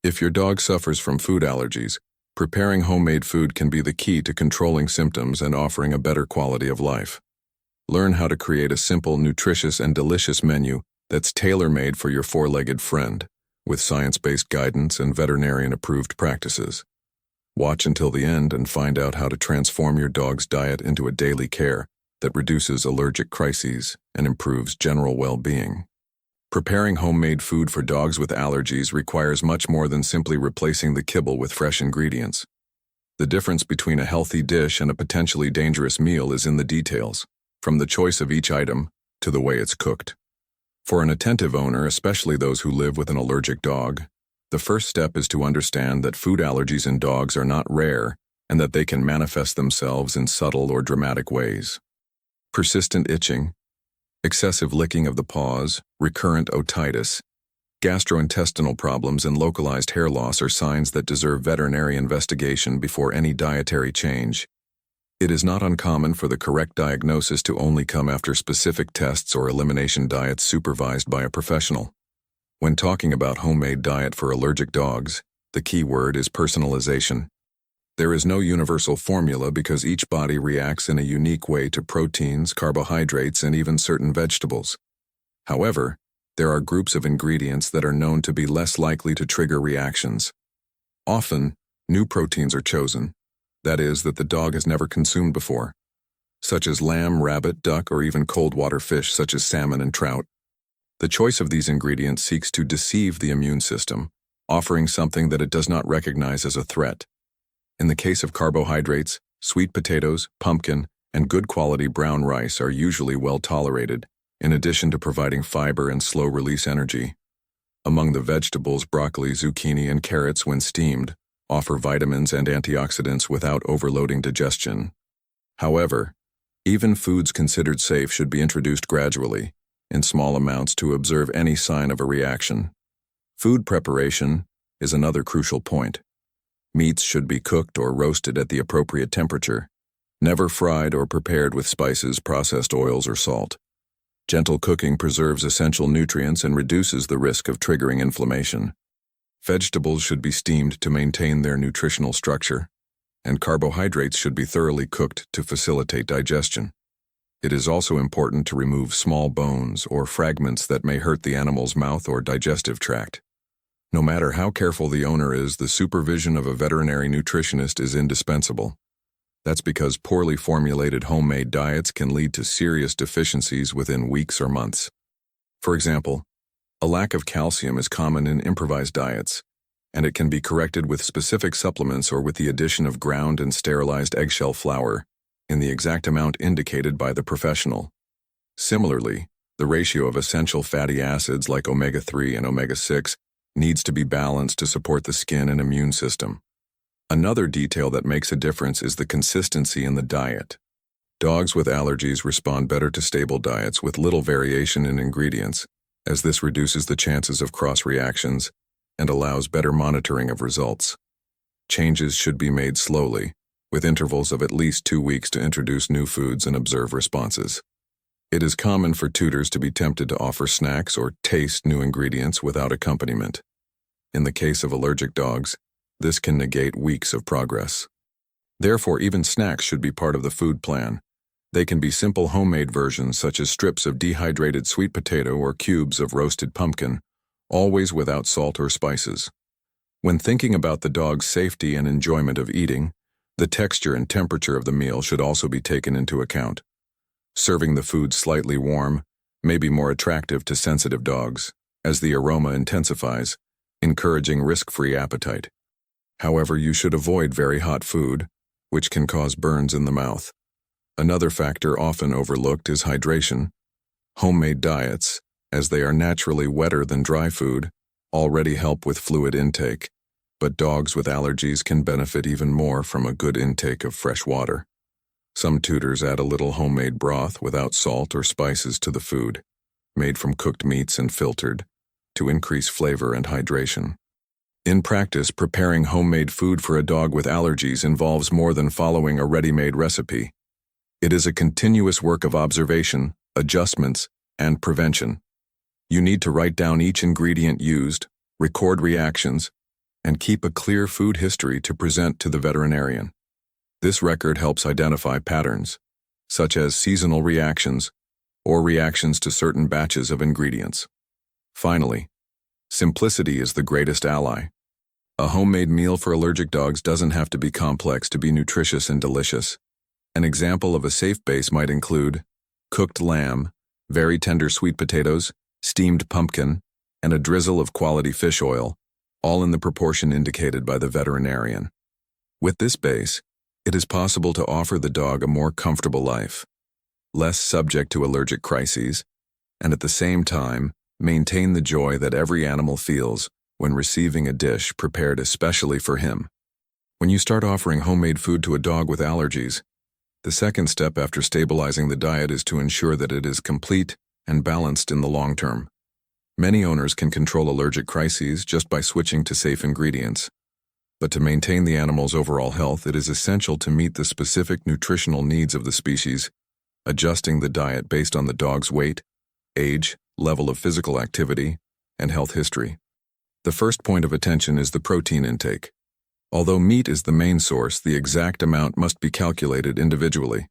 If your dog suffers from food allergies, preparing homemade food can be the key to controlling symptoms and offering a better quality of life. Learn how to create a simple, nutritious, and delicious menu that's tailor-made for your four-legged friend, with science-based guidance and veterinarian-approved practices. Watch until the end and find out how to transform your dog's diet into a daily care that reduces allergic crises and improves general well-being. Preparing homemade food for dogs with allergies requires much more than simply replacing the kibble with fresh ingredients. The difference between a healthy dish and a potentially dangerous meal is in the details, from the choice of each item to the way it's cooked. For an attentive owner, especially those who live with an allergic dog, the first step is to understand that food allergies in dogs are not rare and that they can manifest themselves in subtle or dramatic ways. Persistent itching, excessive licking of the paws, recurrent otitis, gastrointestinal problems, and localized hair loss are signs that deserve veterinary investigation before any dietary change. It is not uncommon for the correct diagnosis to only come after specific tests or elimination diets supervised by a professional. When talking about homemade diet for allergic dogs, the key word is personalization. There is no universal formula because each body reacts in a unique way to proteins, carbohydrates, and even certain vegetables. However, there are groups of ingredients that are known to be less likely to trigger reactions. Often, new proteins are chosen, that is, that the dog has never consumed before, such as lamb, rabbit, duck, or even cold water fish such as salmon and trout. The choice of these ingredients seeks to deceive the immune system, offering something that it does not recognize as a threat. In the case of carbohydrates, sweet potatoes, pumpkin, and good quality brown rice are usually well tolerated, in addition to providing fiber and slow-release energy. Among the vegetables, broccoli, zucchini, and carrots, when steamed, offer vitamins and antioxidants without overloading digestion. However, even foods considered safe should be introduced gradually, in small amounts to observe any sign of a reaction. Food preparation is another crucial point. Meats should be cooked or roasted at the appropriate temperature, never fried or prepared with spices, processed oils, or salt. Gentle cooking preserves essential nutrients and reduces the risk of triggering inflammation. Vegetables should be steamed to maintain their nutritional structure, and carbohydrates should be thoroughly cooked to facilitate digestion. It is also important to remove small bones or fragments that may hurt the animal's mouth or digestive tract. No matter how careful the owner is, the supervision of a veterinary nutritionist is indispensable. That's because poorly formulated homemade diets can lead to serious deficiencies within weeks or months. For example, a lack of calcium is common in improvised diets, and it can be corrected with specific supplements or with the addition of ground and sterilized eggshell flour, in the exact amount indicated by the professional. Similarly, the ratio of essential fatty acids like omega-3 and omega-6 needs to be balanced to support the skin and immune system. Another detail that makes a difference is the consistency in the diet. Dogs with allergies respond better to stable diets with little variation in ingredients, as this reduces the chances of cross-reactions and allows better monitoring of results. Changes should be made slowly, with intervals of at least 2 weeks to introduce new foods and observe responses. It is common for tutors to be tempted to offer snacks or taste new ingredients without accompaniment. In the case of allergic dogs, this can negate weeks of progress. Therefore, even snacks should be part of the food plan. They can be simple homemade versions such as strips of dehydrated sweet potato or cubes of roasted pumpkin, always without salt or spices. When thinking about the dog's safety and enjoyment of eating, the texture and temperature of the meal should also be taken into account. Serving the food slightly warm may be more attractive to sensitive dogs, as the aroma intensifies, encouraging risk-free appetite. However, you should avoid very hot food, which can cause burns in the mouth. Another factor often overlooked is hydration. Homemade diets, as they are naturally wetter than dry food, already help with fluid intake, but dogs with allergies can benefit even more from a good intake of fresh water. Some tutors add a little homemade broth without salt or spices to the food, made from cooked meats and filtered, to increase flavor and hydration. In practice, preparing homemade food for a dog with allergies involves more than following a ready-made recipe. It is a continuous work of observation, adjustments, and prevention. You need to write down each ingredient used, record reactions, and keep a clear food history to present to the veterinarian. This record helps identify patterns, such as seasonal reactions or reactions to certain batches of ingredients. Finally, simplicity is the greatest ally. A homemade meal for allergic dogs doesn't have to be complex to be nutritious and delicious. An example of a safe base might include cooked lamb, very tender sweet potatoes, steamed pumpkin, and a drizzle of quality fish oil, all in the proportion indicated by the veterinarian. With this base, it is possible to offer the dog a more comfortable life, less subject to allergic crises, and at the same time, maintain the joy that every animal feels when receiving a dish prepared especially for him. When you start offering homemade food to a dog with allergies, the second step after stabilizing the diet is to ensure that it is complete and balanced in the long term. Many owners can control allergic crises just by switching to safe ingredients. But to maintain the animal's overall health, it is essential to meet the specific nutritional needs of the species, adjusting the diet based on the dog's weight, age, level of physical activity, and health history. The first point of attention is the protein intake. Although meat is the main source, the exact amount must be calculated individually.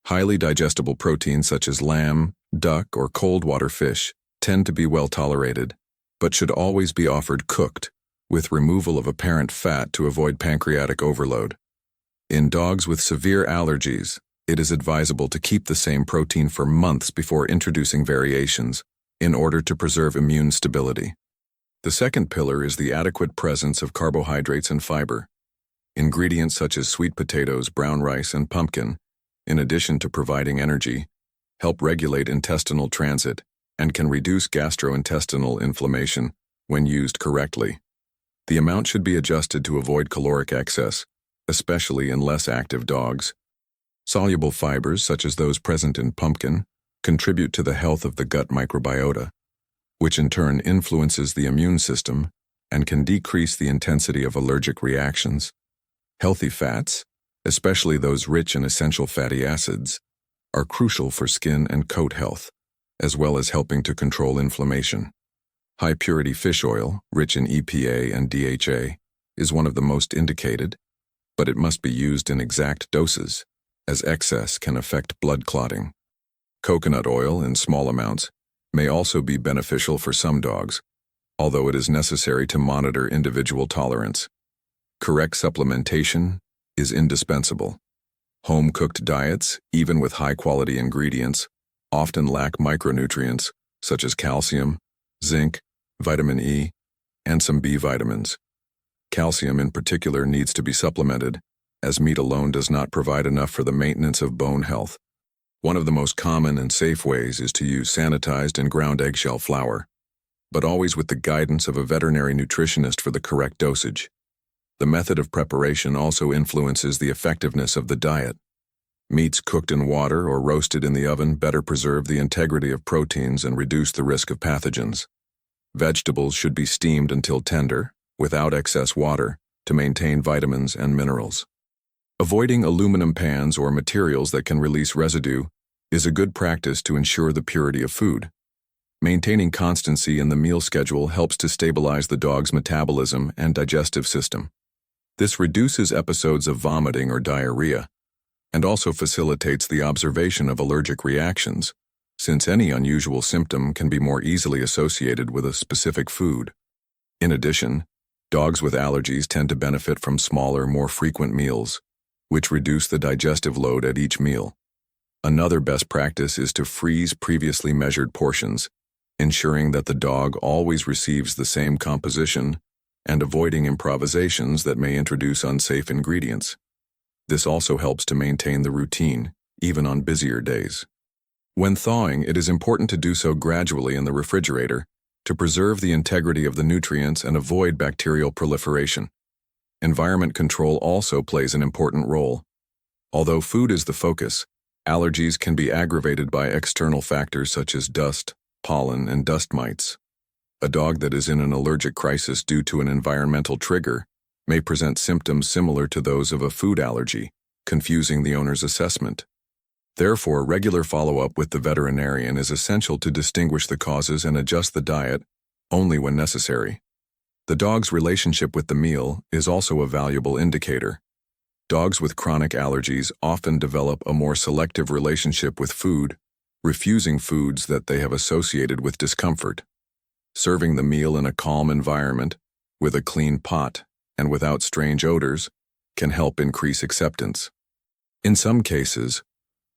Highly digestible proteins such as lamb, duck, or cold water fish tend to be well tolerated, but should always be offered cooked, with removal of apparent fat to avoid pancreatic overload. In dogs with severe allergies, it is advisable to keep the same protein for months before introducing variations, in order to preserve immune stability. The second pillar is the adequate presence of carbohydrates and fiber. Ingredients such as sweet potatoes, brown rice, and pumpkin, in addition to providing energy, help regulate intestinal transit and can reduce gastrointestinal inflammation when used correctly. The amount should be adjusted to avoid caloric excess, especially in less active dogs. Soluble fibers, such as those present in pumpkin, contribute to the health of the gut microbiota, which in turn influences the immune system and can decrease the intensity of allergic reactions. Healthy fats, especially those rich in essential fatty acids, are crucial for skin and coat health, as well as helping to control inflammation. High-purity fish oil, rich in EPA and DHA, is one of the most indicated, but it must be used in exact doses, as excess can affect blood clotting. Coconut oil in small amounts may also be beneficial for some dogs, although it is necessary to monitor individual tolerance. Correct supplementation is indispensable. Home-cooked diets, even with high-quality ingredients, often lack micronutrients such as calcium, zinc, vitamin E, and some B vitamins. Calcium in particular needs to be supplemented, as meat alone does not provide enough for the maintenance of bone health. One of the most common and safe ways is to use sanitized and ground eggshell flour, but always with the guidance of a veterinary nutritionist for the correct dosage. The method of preparation also influences the effectiveness of the diet. Meats cooked in water or roasted in the oven better preserve the integrity of proteins and reduce the risk of pathogens. Vegetables should be steamed until tender, without excess water, to maintain vitamins and minerals. Avoiding aluminum pans or materials that can release residue is a good practice to ensure the purity of food. Maintaining constancy in the meal schedule helps to stabilize the dog's metabolism and digestive system. This reduces episodes of vomiting or diarrhea, and also facilitates the observation of allergic reactions, since any unusual symptom can be more easily associated with a specific food. In addition, dogs with allergies tend to benefit from smaller, more frequent meals, which reduce the digestive load at each meal. Another best practice is to freeze previously measured portions, ensuring that the dog always receives the same composition and avoiding improvisations that may introduce unsafe ingredients. This also helps to maintain the routine, even on busier days. When thawing, it is important to do so gradually in the refrigerator to preserve the integrity of the nutrients and avoid bacterial proliferation. Environment control also plays an important role. Although food is the focus, allergies can be aggravated by external factors such as dust, pollen, and dust mites. A dog that is in an allergic crisis due to an environmental trigger may present symptoms similar to those of a food allergy, confusing the owner's assessment. Therefore, regular follow-up with the veterinarian is essential to distinguish the causes and adjust the diet only when necessary. The dog's relationship with the meal is also a valuable indicator. Dogs with chronic allergies often develop a more selective relationship with food, refusing foods that they have associated with discomfort. Serving the meal in a calm environment, with a clean pot, and without strange odors, can help increase acceptance. In some cases,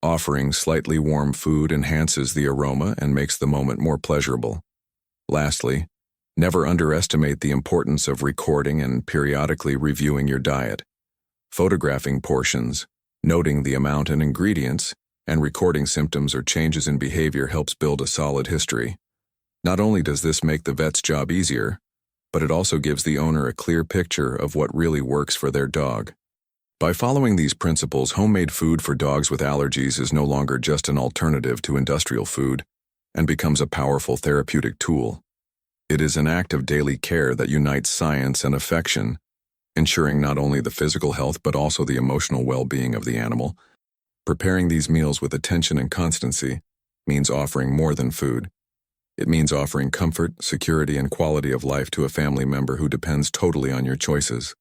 offering slightly warm food enhances the aroma and makes the moment more pleasurable. Lastly, never underestimate the importance of recording and periodically reviewing your diet. Photographing portions, noting the amount and ingredients, and recording symptoms or changes in behavior helps build a solid history. Not only does this make the vet's job easier, but it also gives the owner a clear picture of what really works for their dog. By following these principles, homemade food for dogs with allergies is no longer just an alternative to industrial food and becomes a powerful therapeutic tool. It is an act of daily care that unites science and affection, ensuring not only the physical health but also the emotional well-being of the animal. Preparing these meals with attention and constancy means offering more than food. It means offering comfort, security, and quality of life to a family member who depends totally on your choices.